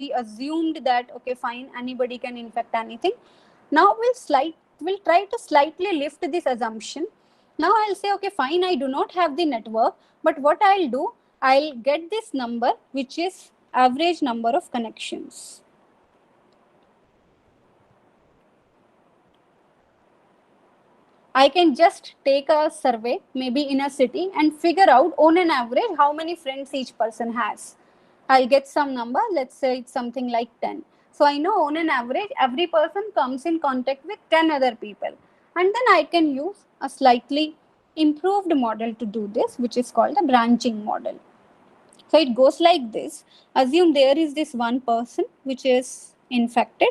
we assumed that, okay, fine, anybody can infect anything. Now we'll try to slightly lift this assumption. Now I'll say, okay, fine, I do not have the network, but what I'll do, I'll get this number, which is average number of connections. I can just take a survey, maybe in a city, and figure out on an average how many friends each person has. I'll get some number, let's say it's something like 10. So I know on an average, every person comes in contact with 10 other people. And then I can use a slightly improved model to do this, which is called a branching model. So it goes like this. Assume there is this one person which is infected.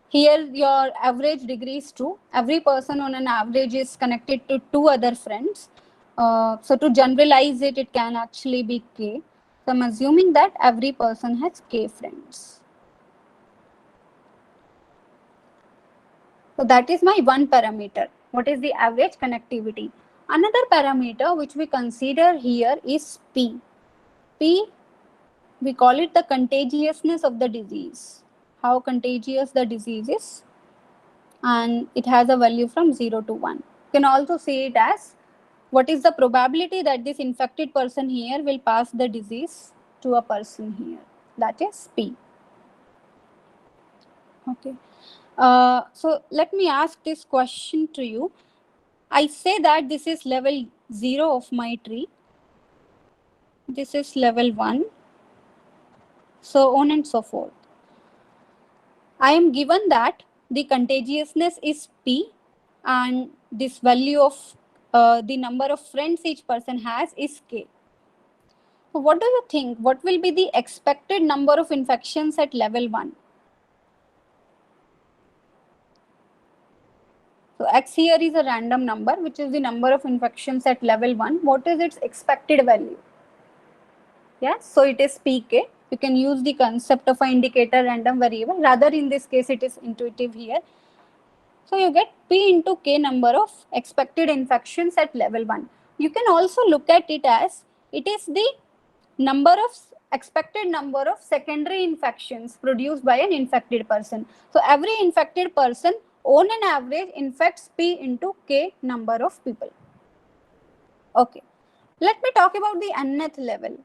Here your average degree is 2. Every person on an average is connected to 2 other friends. So to generalize it, it can actually be K. So I'm assuming that every person has K friends. So that is my one parameter. What is the average connectivity? Another parameter which we consider here is P. P, we call it the contagiousness of the disease. How contagious the disease is. And it has a value from 0 to 1. You can also see it as what is the probability that this infected person here will pass the disease to a person here. That is P. Okay. So let me ask this question to you. I say that this is level 0 of my tree. This is level 1. So on and so forth. I am given that the contagiousness is P and this value of the number of friends each person has is K. So what do you think? What will be the expected number of infections at level 1? So X here is a random number, which is the number of infections at level 1. What is its expected value? Yes, so it is Pk. You can use the concept of an indicator random variable. Rather, in this case, it is intuitive here. So you get P into K number of expected infections at level 1. You can also look at it as it is the expected number of secondary infections produced by an infected person. So every infected person on an average infects P into K number of people. Okay. Let me talk about the nth level.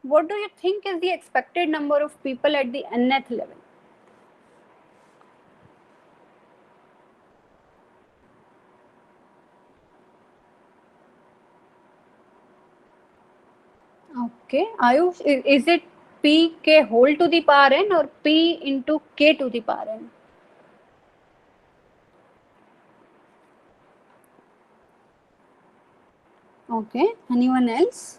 What do you think is the expected number of people at the nth level? Okay, Ayush, is it Pk whole to the power n or P into K to the power n? Okay, anyone else?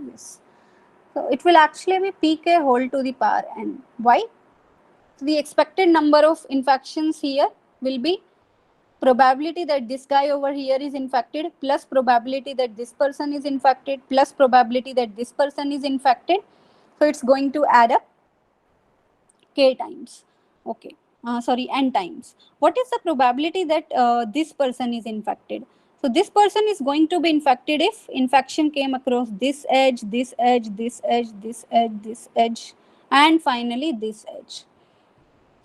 Yes. So it will actually be Pk whole to the power n. Why? So the expected number of infections here will be probability that this guy over here is infected plus probability that this person is infected plus probability that this person is infected. So it's going to add up K times. Okay. Sorry, n times. What is the probability that this person is infected? So this person is going to be infected if infection came across this edge, this edge, this edge, this edge, this edge, and finally this edge.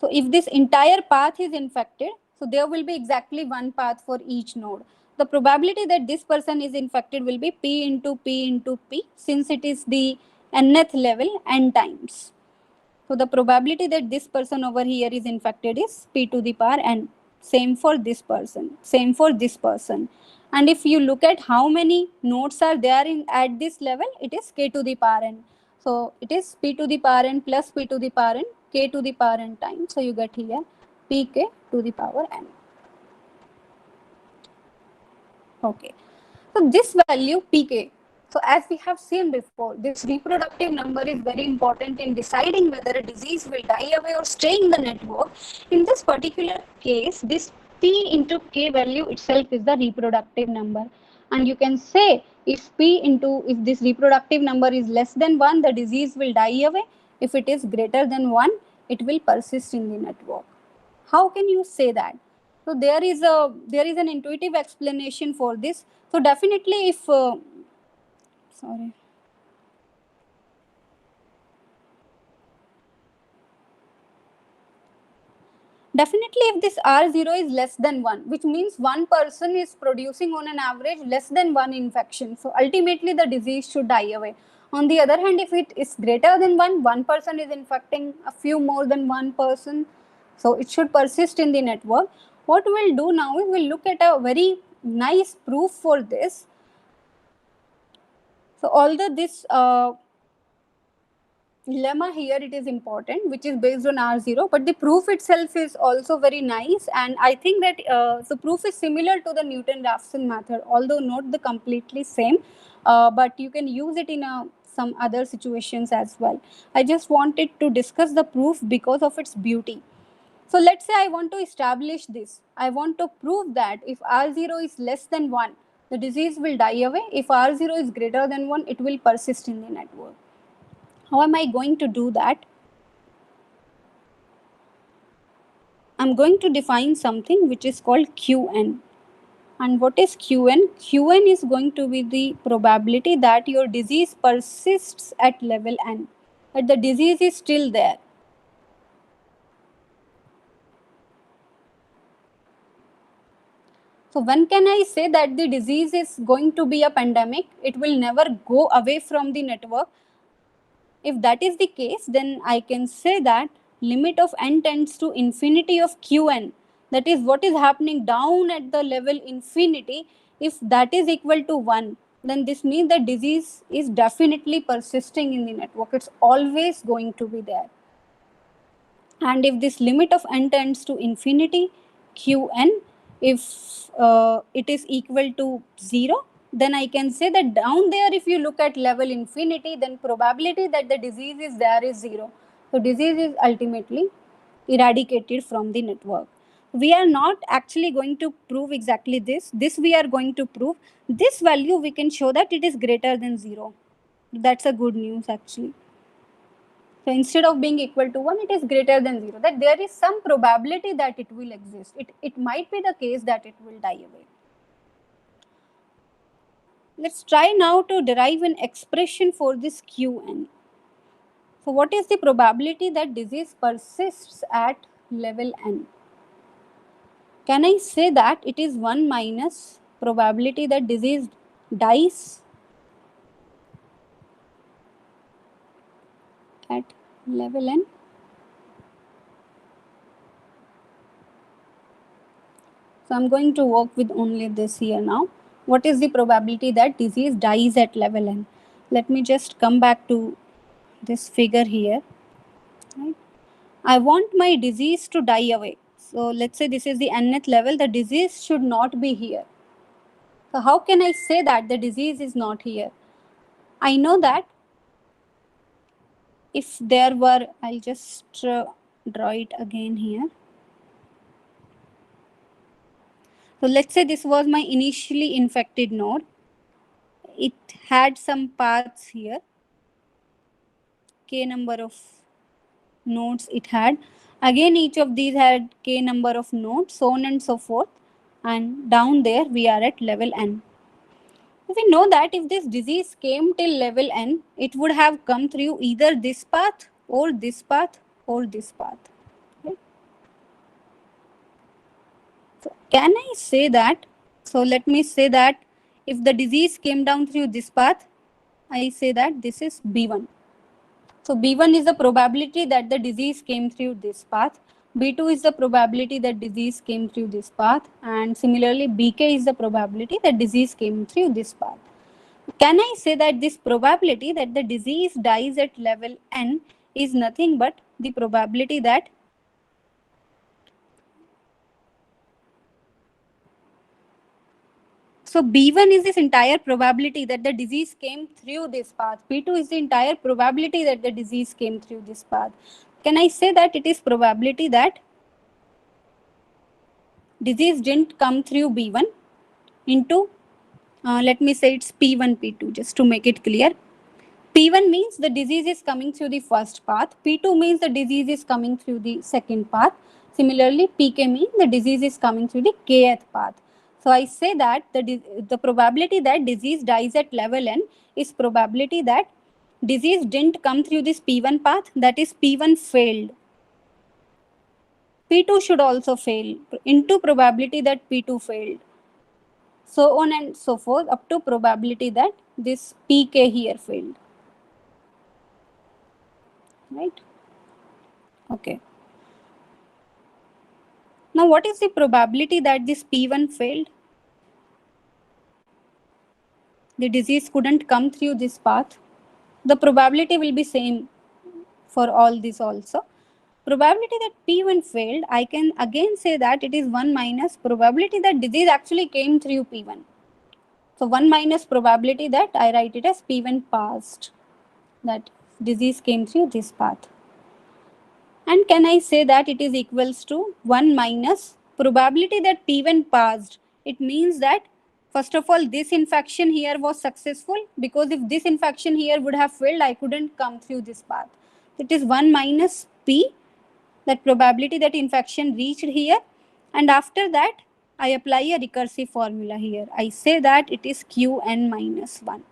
So if this entire path is infected, so there will be exactly one path for each node. The probability that this person is infected will be P into P into P, since it is the nth level n times. So the probability that this person over here is infected is P to the power n. Same for this person, same for this person. And if you look at how many nodes are there at this level, it is K to the power n. So it is P to the power n plus P to the power n, K to the power n times. So you get here Pk to the power n. Okay. So this value Pk, so as we have seen before, this reproductive number is very important in deciding whether a disease will die away or stay in the network. In this particular case, this P into K value itself is the reproductive number. And you can say if this reproductive number is less than 1, the disease will die away. If it is greater than 1, it will persist in the network. How can you say that? So there is an intuitive explanation for this. So definitely, if Sorry. Definitely, if this R0 is less than 1, which means one person is producing on an average less than one infection. So ultimately, the disease should die away. On the other hand, if it is greater than one person is infecting a few more than one person, so it should persist in the network. What we'll do now is we'll look at a very nice proof for this. So although this lemma here it is important, which is based on R0, but the proof itself is also very nice, and I think that the proof is similar to the Newton-Raphson method, although not the completely same, but you can use it in some other situations as well. I just wanted to discuss the proof because of its beauty. So let's say I want to establish this. I want to prove that if R0 is less than 1, the disease will die away. If R0 is greater than 1, it will persist in the network. How am I going to do that? I'm going to define something which is called Qn. And what is Qn? Qn is going to be the probability that your disease persists at level n, that the disease is still there. So when can I say that the disease is going to be a pandemic? It will never go away from the network. If that is the case, then I can say that limit of n tends to infinity of Qn, that is what is happening down at the level infinity, if that is equal to 1, then this means the disease is definitely persisting in the network. It's always going to be there. And if this limit of n tends to infinity, Qn, if it is equal to 0, then I can say that down there, if you look at level infinity, then probability that the disease is there is 0. So disease is ultimately eradicated from the network. We are not actually going to prove exactly this. This we are going to prove. This value we can show that it is greater than 0. That's a good news actually. So instead of being equal to 1, it is greater than 0. That there is some probability that it will exist. It might be the case that it will die away. Let's try now to derive an expression for this Qn. So what is the probability that disease persists at level n? Can I say that it is 1 minus probability that disease dies at level n? So I'm going to work with only this here now. What is the probability that disease dies at level n? Let me just come back to this figure here. Right? I want my disease to die away. So let's say this is the nth level. The disease should not be here. So how can I say that the disease is not here? I know that if there were, I'll just draw it again here. So let's say this was my initially infected node. It had some paths here, k number of nodes it had. Again, each of these had k number of nodes, so on and so forth. And down there, we are at level n. We know that if this disease came till level n, it would have come through either this path or this path or this path. Okay? So can I say that? So let me say that if the disease came down through this path, I say that this is B1. So B1 is the probability that the disease came through this path. B2 is the probability that disease came through this path. And similarly, Bk is the probability that disease came through this path. Can I say that this probability that the disease dies at level n is nothing but the probability that so B1 is this entire probability that the disease came through this path. B2 is the entire probability that the disease came through this path. Can I say that it is probability that disease didn't come through B1 into, let me say it's P1, P2, just to make it clear. P1 means the disease is coming through the first path. P2 means the disease is coming through the second path. Similarly, Pk means the disease is coming through the kth path. So I say that the probability that disease dies at level n is probability that disease didn't come through this P1 path, that is P1 failed. P2 should also fail into probability that P2 failed. So on and so forth up to probability that this PK here failed. Right? Okay. Now what is the probability that this P1 failed? The disease couldn't come through this path. The probability will be same for all this also. Probability that P1 failed, I can again say that it is 1 minus probability that disease actually came through P1. So 1 minus probability that I write it as P1 passed, that disease came through this path. And can I say that it is equals to 1 minus probability that P1 passed? It means that first of all, this infection here was successful, because if this infection here would have failed, I couldn't come through this path. It is 1 minus P, that probability that infection reached here, and after that I apply a recursive formula here. I say that it is Qn minus 1.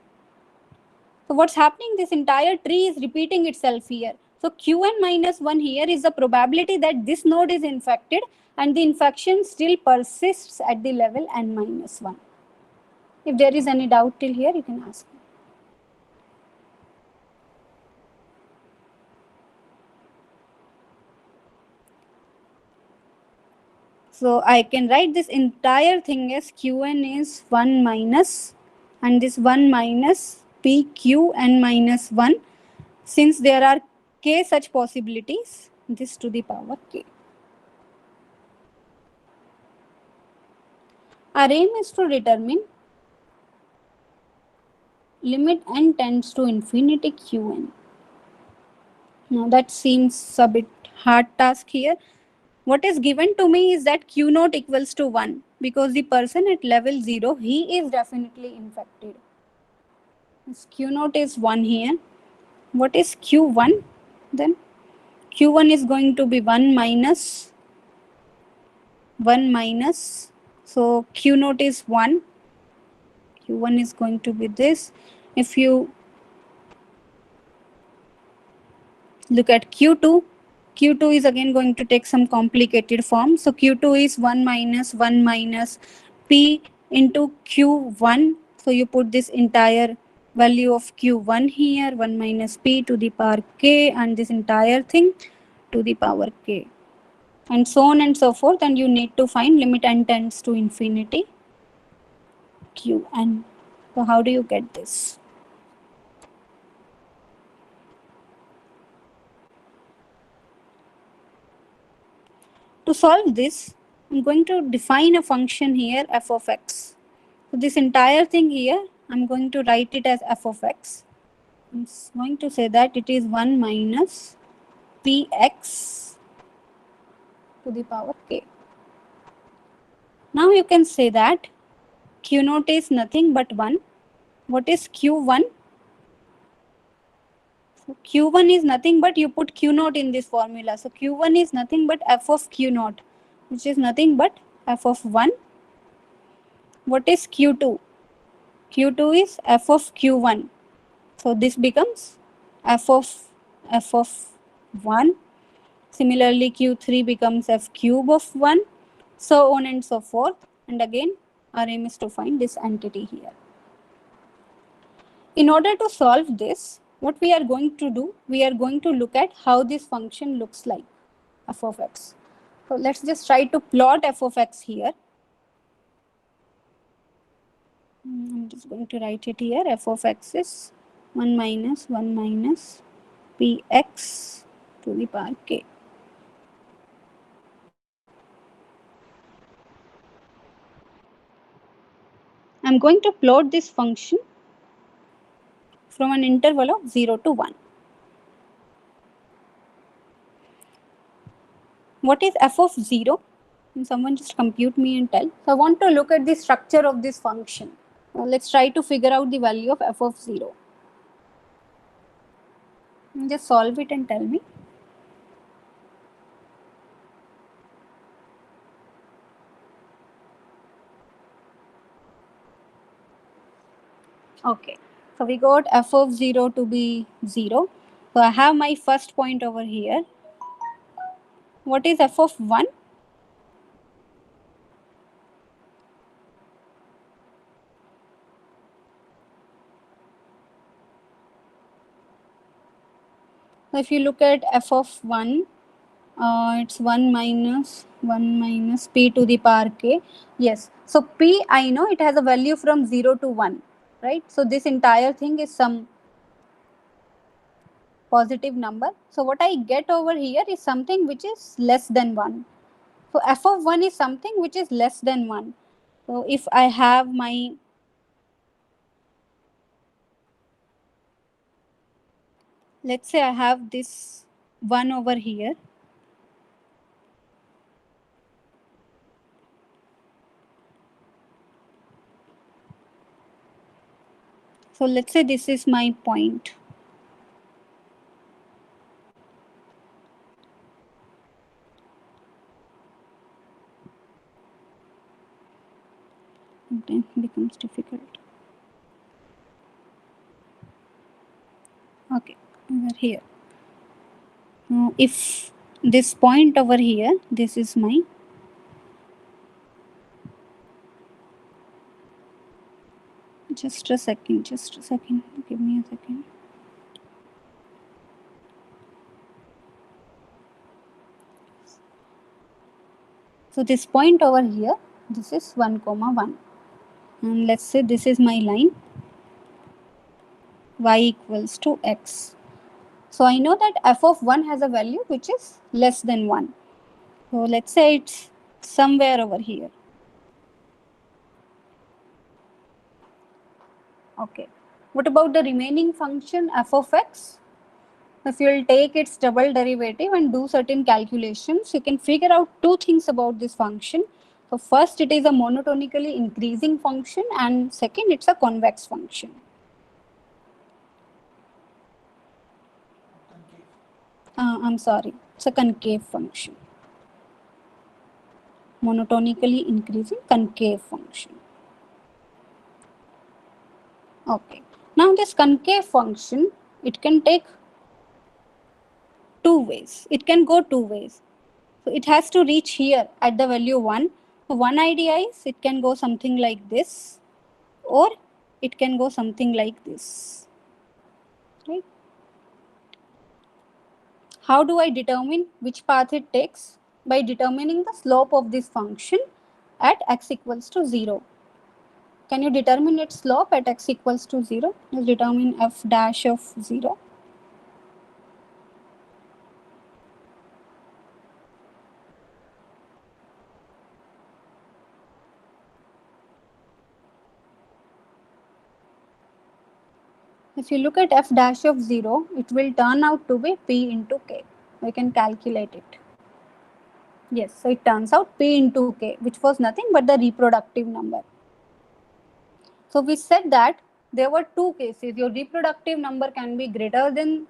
So what's happening? This entire tree is repeating itself here. So Qn minus 1 here is the probability that this node is infected and the infection still persists at the level n minus 1. If there is any doubt till here, you can ask me. So I can write this entire thing as Qn is 1 minus, and this 1 minus Pqn minus 1. Since there are k such possibilities, this to the power k. Our aim is to determine limit n tends to infinity Qn. Now that seems a bit hard task here. What is given to me is that Q naught equals to 1, because the person at level 0, he is definitely infected. This Q naught is 1 here. What is Q1 then? Q1 is going to be 1 minus, so Q naught is 1. Q1 is going to be this. If you look at Q2, Q2 is again going to take some complicated form. So Q2 is 1 minus P into Q1. So you put this entire value of Q1 here, 1 minus P to the power K, and this entire thing to the power K. And so on and so forth. And you need to find limit n tends to infinity Qn. So how do you get this? To solve this, I'm going to define a function here, f of x. So this entire thing here, I'm going to write it as f of x. I'm going to say that it is 1 minus px to the power k. Now you can say that q naught is nothing but 1. What is q1? So q1 is nothing but, you put q naught in this formula. So q1 is nothing but f of q naught, which is nothing but f of 1. What is q2? Q2 is f of q1. So this becomes f of 1. Similarly, q3 becomes f cube of 1. So on and so forth. And again, our aim is to find this entity here. In order to solve this, what we are going to do, we are going to look at how this function looks like, f of x. So let's just try to plot f of x here. I'm just going to write it here. F of x is 1 minus px to the power k. I'm going to plot this function from an interval of 0 to 1. What is f of 0? Can someone just compute me and tell? So I want to look at the structure of this function. Well, let's try to figure out the value of f of 0. Just solve it and tell me. Okay, so we got f of 0 to be 0. So I have my first point over here. What is f of 1? So if you look at f of 1, it's 1 minus p to the power k. Yes, so p, I know it has a value from 0 to 1, right? So this entire thing is some positive number. So what I get over here is something which is less than 1. So f of 1 is something which is less than 1. So if I have my, let's say I have this 1 over here. So let's say this is my point. Sometimes it becomes difficult. Okay, over here. Now if this point over here, this is my, just a second, give me a second. So this point over here, this is 1 comma 1. And let's say this is my line, y equals to x. So I know that f of 1 has a value which is less than 1. So let's say it's somewhere over here. Okay. What about the remaining function f of x? If you'll take its double derivative and do certain calculations, you can figure out two things about this function. So first, it is a monotonically increasing function, and second, it's a convex function. I'm sorry, it's a concave function. Monotonically increasing concave function. Okay. Now this concave function, it can take two ways. It can go two ways. So it has to reach here at the value 1. So one idea is it can go something like this, or it can go something like this. Right? How do I determine which path it takes? By determining the slope of this function at x equals to 0. Can you determine its slope at x equals to 0? Let's determine f dash of 0. If you look at f dash of 0, it will turn out to be p into k. We can calculate it. Yes, so it turns out p into k, which was nothing but the reproductive number. So we said that there were two cases. Your reproductive number can be greater than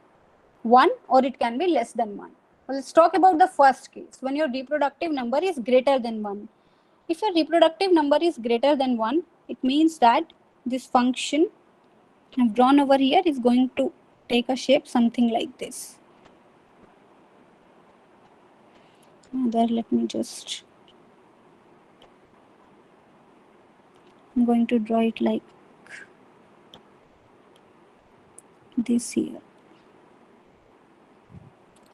1 or it can be less than 1. Well, let's talk about the first case, when your reproductive number is greater than 1. If your reproductive number is greater than 1, it means that this function I've drawn over here is going to take a shape something like this. There, let me just, I'm going to draw it like this here.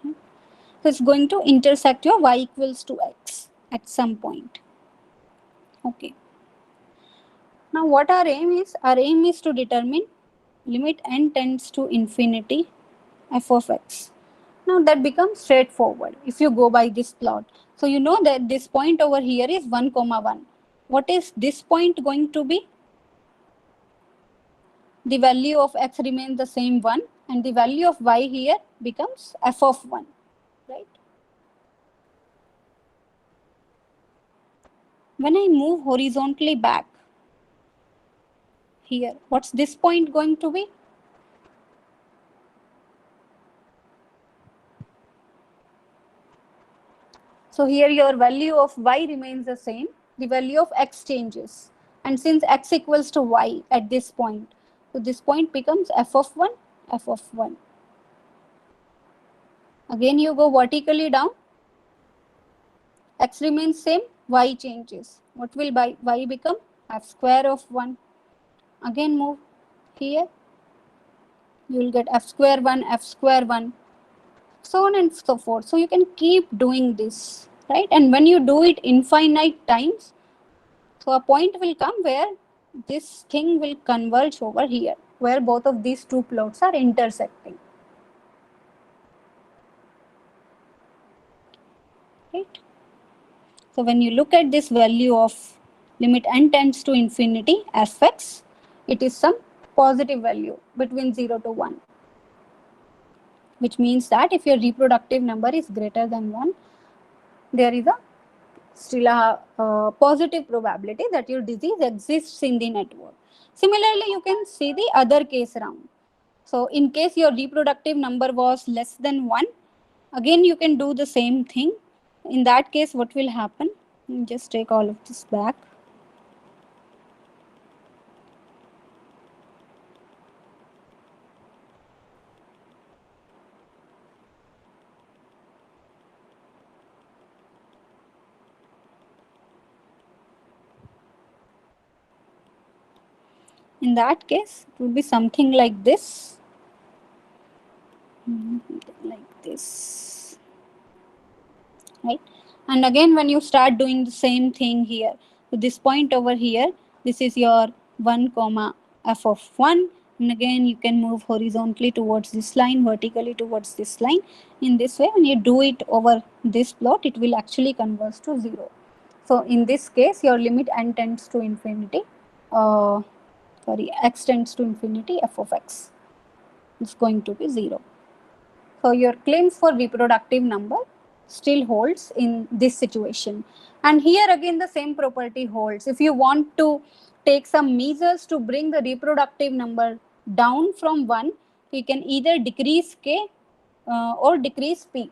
So it's going to intersect your y equals to x at some point. Okay. Now what our aim is? Our aim is to determine limit n tends to infinity f of x. Now that becomes straightforward if you go by this plot. So you know that this point over here is 1 comma 1. What is this point going to be? The value of x remains the same 1 and the value of y here becomes f of 1, right? When I move horizontally back here, what's this point going to be? So here your value of y remains the same, the value of x changes. And since x equals to y at this point, So this point becomes f of 1, f of 1. Again, you go vertically down. X remains same, y changes. What will y become? F square of 1. Again move here. You will get f square 1, f square 1, so on and so forth. So you can keep doing this, right? And when you do it infinite times, so a point will come where this thing will converge over here, where both of these two plots are intersecting. Right? So when you look at this value of limit n tends to infinity fx, it is some positive value between 0 to 1, which means that if your reproductive number is greater than 1, there is a still a positive probability that your disease exists in the network. Similarly, you can see the other case round. So in case your reproductive number was less than 1, again you can do the same thing. In that case, what will happen? Just take all of this back. In that case, it would be something like this. Like this. Right? And again, when you start doing the same thing here, so this point over here, this is your 1 comma f of 1. And again, you can move horizontally towards this line, vertically towards this line. In this way, when you do it over this plot, it will actually converge to 0. So in this case, your limit n tends to infinity. X tends to infinity, f of x is going to be 0. So your claims for reproductive number still holds in this situation. And here again the same property holds. If you want to take some measures to bring the reproductive number down from 1, you can either decrease k or decrease p.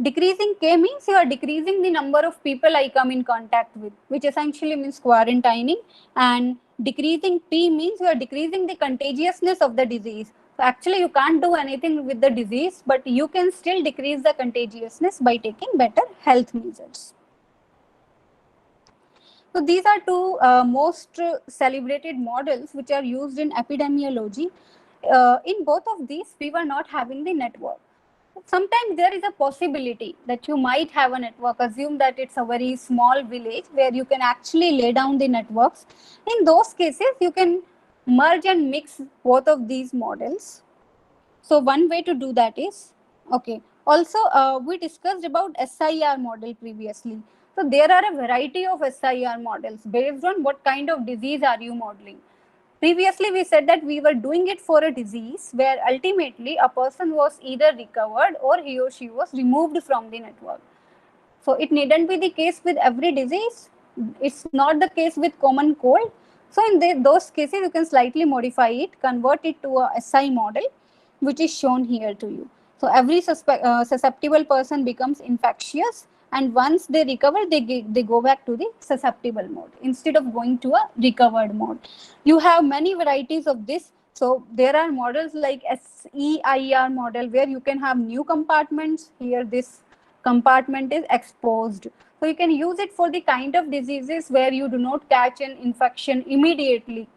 Decreasing k means you are decreasing the number of people I come in contact with, which essentially means quarantining, and decreasing p means you are decreasing the contagiousness of the disease. So actually you can't do anything with the disease, but you can still decrease the contagiousness by taking better health measures. So these are two most celebrated models which are used in epidemiology. In both of these, we were not having the network. Sometimes there is a possibility that you might have a network. Assume that it's a very small village where you can actually lay down the networks. In those cases, you can merge and mix both of these models. So one way to do that is, okay. Also, we discussed about SIR model previously. So there are a variety of SIR models based on what kind of disease are you modeling. Previously, we said that we were doing it for a disease where ultimately a person was either recovered or he or she was removed from the network. So it needn't be the case with every disease. It's not the case with common cold. So in those cases, you can slightly modify it, convert it to a SI model, which is shown here to you. So every susceptible person becomes infectious, and once they recover, they go back to the susceptible mode instead of going to a recovered mode. You have many varieties of this. So there are models like SEIR model where you can have new compartments. Here this compartment is exposed. So you can use it for the kind of diseases where you do not catch an infection immediately.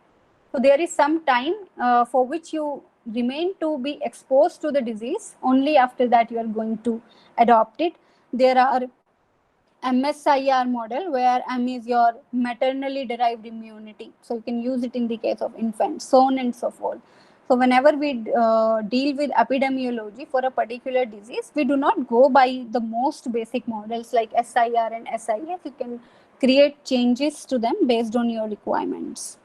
So there is some time for which you remain to be exposed to the disease. Only after that you are going to adopt it. There are MSIR model where M is your maternally derived immunity. So you can use it in the case of infants, so on and so forth. So whenever we deal with epidemiology for a particular disease, we do not go by the most basic models like SIR and SIF. You can create changes to them based on your requirements.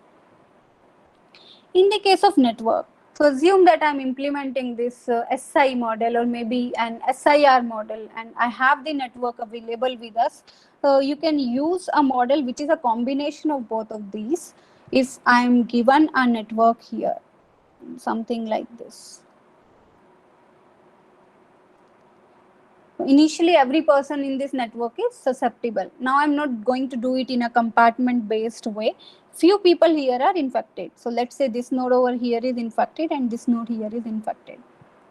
In the case of network, so assume that I'm implementing this SI model or maybe an SIR model, and I have the network available with us. So you can use a model which is a combination of both of these. If I'm given a network here, something like this. Initially, every person in this network is susceptible. Now I'm not going to do it in a compartment based way. few people here are infected. So let's say this node over here is infected and this node here is infected,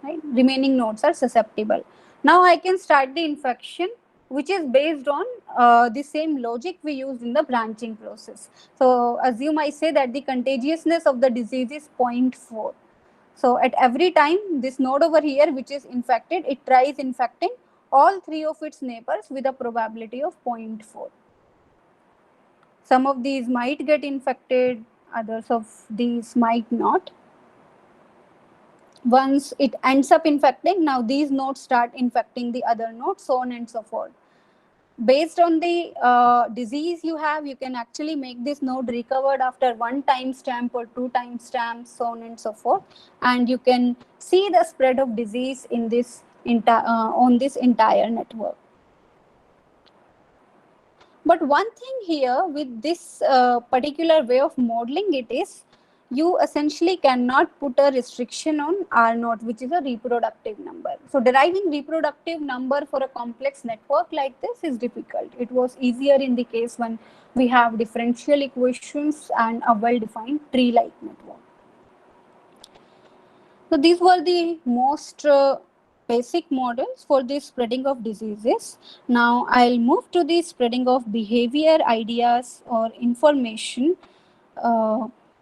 right? Remaining nodes are susceptible. Now I can start the infection, which is based on the same logic we used in the branching process. So assume I say that the contagiousness of the disease is 0.4. So at every time this node over here which is infected, it tries infecting all three of its neighbors with a probability of 0.4. Some of these might get infected, others of these might not. Once it ends up infecting, now these nodes start infecting the other nodes, so on and so forth. Based on the disease you have, you can actually make this node recovered after 1 timestamp or 2 timestamps, so on and so forth. And you can see the spread of disease in this on this entire network. But one thing here with this particular way of modeling it is, you essentially cannot put a restriction on R naught, which is a reproductive number. So deriving reproductive number for a complex network like this is difficult. It was easier in the case when we have differential equations and a well-defined tree-like network. So these were the most basic models for the spreading of diseases. Now I'll move to the spreading of behavior, ideas, or information